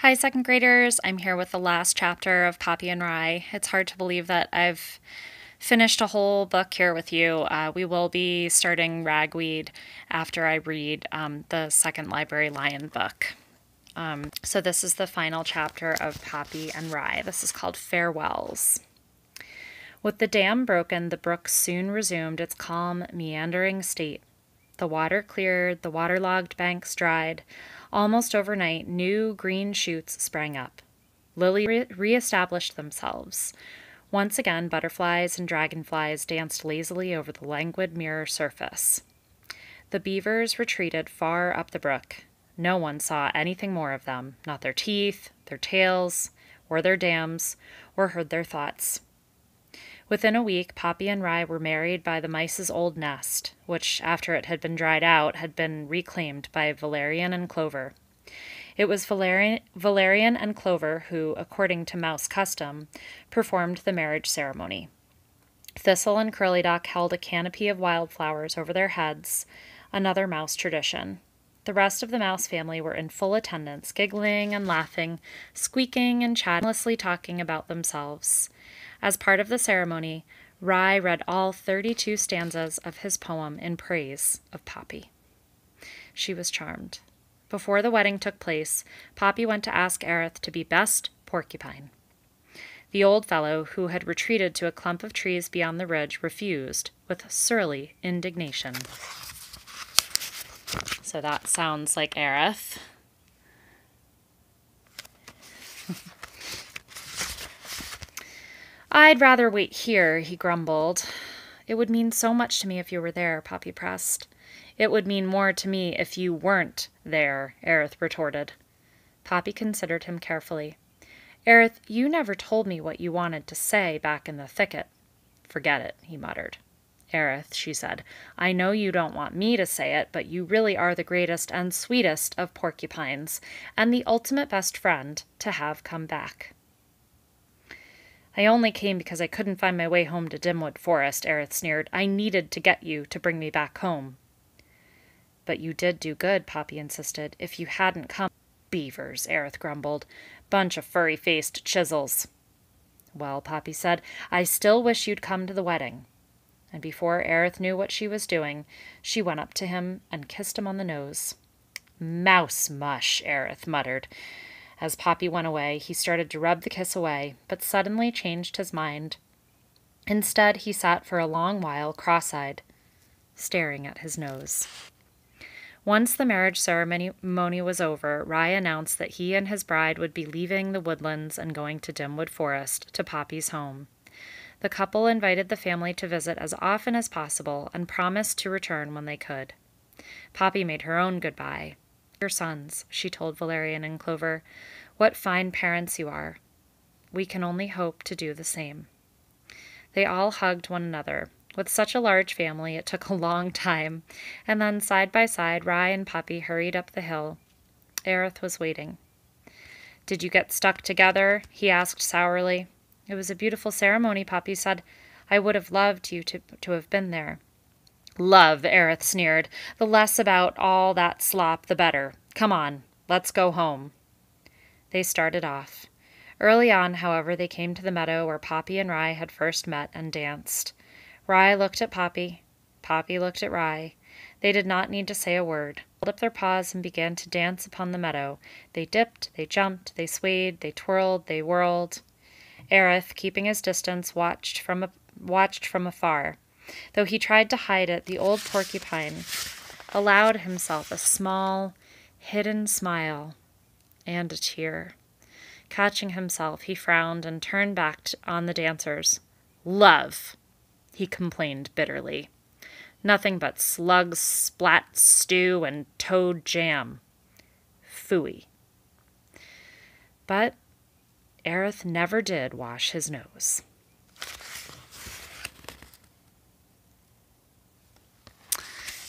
Hi, second graders. I'm here with the last chapter of Poppy and Rye. It's hard to believe that I've finished a whole book here with you. We will be starting Ragweed after I read the second Library Lion book. So, this is the final chapter of Poppy and Rye. This is called Farewells. With the dam broken, the brook soon resumed its calm, meandering state. The water cleared, the waterlogged banks dried. Almost overnight, new green shoots sprang up. Lilies reestablished themselves. Once again, butterflies and dragonflies danced lazily over the languid mirror surface. The beavers retreated far up the brook. No one saw anything more of them, not their teeth, their tails, or their dams, or heard their thoughts. Within a week, Poppy and Rye were married by the mice's old nest, which, after it had been dried out, had been reclaimed by Valerian and Clover. It was Valerian and Clover who, according to mouse custom, performed the marriage ceremony. Thistle and Curlyduck held a canopy of wildflowers over their heads, another mouse tradition. The rest of the mouse family were in full attendance, giggling and laughing, squeaking and chattingly talking about themselves. As part of the ceremony, Rye read all 32 stanzas of his poem in praise of Poppy. She was charmed. Before the wedding took place, Poppy went to ask Aerith to be best porcupine. The old fellow, who had retreated to a clump of trees beyond the ridge, refused with surly indignation. So that sounds like Aerith. I'd rather wait here, he grumbled. It would mean so much to me if you were there, Poppy pressed. It would mean more to me if you weren't there, Aerith retorted. Poppy considered him carefully. Aerith, you never told me what you wanted to say back in the thicket. Forget it, he muttered. Aerith, she said, I know you don't want me to say it, but you really are the greatest and sweetest of porcupines, and the ultimate best friend to have come back. I only came because I couldn't find my way home to Dimwood Forest, Aerith sneered. I needed to get you to bring me back home. But you did do good, Poppy insisted. If you hadn't come... Beavers, Aerith grumbled. Bunch of furry-faced chisels. Well, Poppy said, I still wish you'd come to the wedding. And before Aerith knew what she was doing, she went up to him and kissed him on the nose. Mouse mush, Aerith muttered. As Poppy went away, he started to rub the kiss away, but suddenly changed his mind. Instead, he sat for a long while, cross-eyed, staring at his nose. Once the marriage ceremony was over, Rye announced that he and his bride would be leaving the woodlands and going to Dimwood Forest, to Poppy's home. The couple invited the family to visit as often as possible and promised to return when they could. Poppy made her own goodbye. Your sons, she told Valerian and Clover. What fine parents you are. We can only hope to do the same. They all hugged one another. With such a large family, it took a long time, and then side by side, Rye and Poppy hurried up the hill. Aerith was waiting. Did you get stuck together? He asked sourly. It was a beautiful ceremony, Poppy said. I would have loved you to have been there. Love, Aerith sneered. The less about all that slop, the better. Come on, let's go home. They started off. Early on, however, they came to the meadow where Poppy and Rye had first met and danced. Rye looked at Poppy. Poppy looked at Rye. They did not need to say a word. They held up their paws and began to dance upon the meadow. They dipped, they jumped, they swayed, they twirled, they whirled. Aerith, keeping his distance, watched from afar. Though he tried to hide it, the old porcupine allowed himself a small, hidden smile and a tear. Catching himself, he frowned and turned back on the dancers. Love, he complained bitterly. Nothing but slugs, splat stew, and toad jam. Phooey. But Aerith never did wash his nose.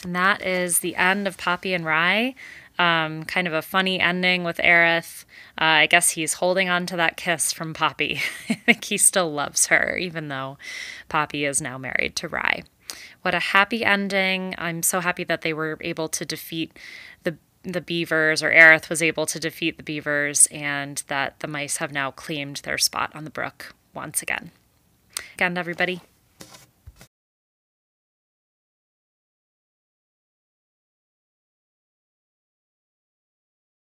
And that is the end of Poppy and Rye. Kind of a funny ending with Aerith. I guess he's holding on to that kiss from Poppy. I think he still loves her, even though Poppy is now married to Rye. What a happy ending. I'm so happy that they were able to defeat the the beavers, or Aerith was able to defeat the beavers, and that the mice have now claimed their spot on the brook once again. Again, everybody,